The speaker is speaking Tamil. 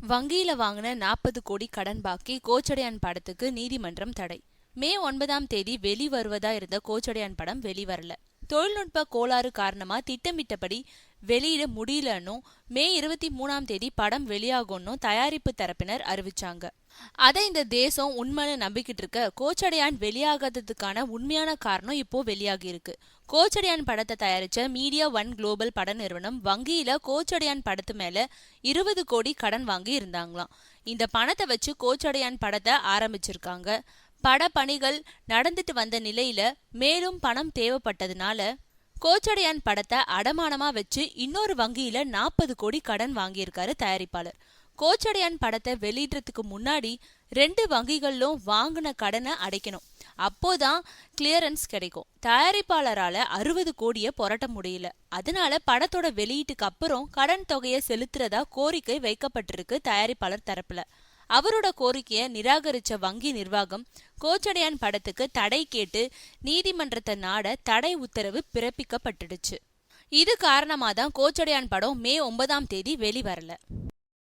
வங்கியில வாங்கின 40 கோடி கடன் பாக்கி கோச்சடையான் படத்துக்கு நீதிமன்றம் தடை. மே 9ஆம் தேதி வெளிவருவதா இருந்த கோச்சடையான் படம் வெளிவரல. தொழில்நுட்ப கோளாறு காரணமா திட்டமிட்டபடி வெளியிட முடியலன்னும் மே 23ஆம் தேதி படம் வெளியாகும்னு தயாரிப்பு தரப்பினர் அறிவிச்சாங்க. அதை இந்த தேசம் உண்மைன்னு நம்பிக்கிட்டு இருக்க கோச்சடையான் வெளியாகாததுக்கான உண்மையான காரணம் இப்போ வெளியாகி இருக்கு. கோச்சடையான் படத்தை தயாரிச்ச மீடியா ஒன் குளோபல் பட நிறுவனம் வங்கியில கோச்சடையான் படத்து மேல 20 கோடி கடன் வாங்கி இருந்தாங்களாம். இந்த பணத்தை வச்சு கோச்சடையான் படத்தை ஆரம்பிச்சிருக்காங்க. பட பணிகள் நடந்துட்டு வந்த நிலையில மேலும் பணம் தேவைப்பட்டதுனால கோச்சடையான் படத்தை அடமானமா வச்சு இன்னொரு வங்கியில 40 கோடி கடன் வாங்கியிருக்காரு தயாரிப்பாளர். கோச்சடையான் படத்தை வெளியிடறதுக்கு முன்னாடி 2 வங்கிகளிலும் வாங்கின கடனை அடைக்கணும். அப்போதான் கிளியரன்ஸ் கிடைக்கும். தயாரிப்பாளரால 60 கோடியை புரட்ட முடியல. அதனால படத்தோட வெளியீட்டுக்கு அப்புறம் கடன் தொகையை செலுத்துறதா கோரிக்கை வைக்கப்பட்டிருக்கு தயாரிப்பாளர் தரப்புல. அவரோட கோரிக்கையை நிராகரிச்ச வங்கி நிர்வாகம் கோச்சடையான் படத்துக்கு தடை கேட்டு நீதிமன்றத்தை நாட தடை உத்தரவு பிறப்பிக்கப்பட்டுடுச்சு. இது காரணமாதான் கோச்சடையான் படம் மே 9ஆம் தேதி வெளிவரல.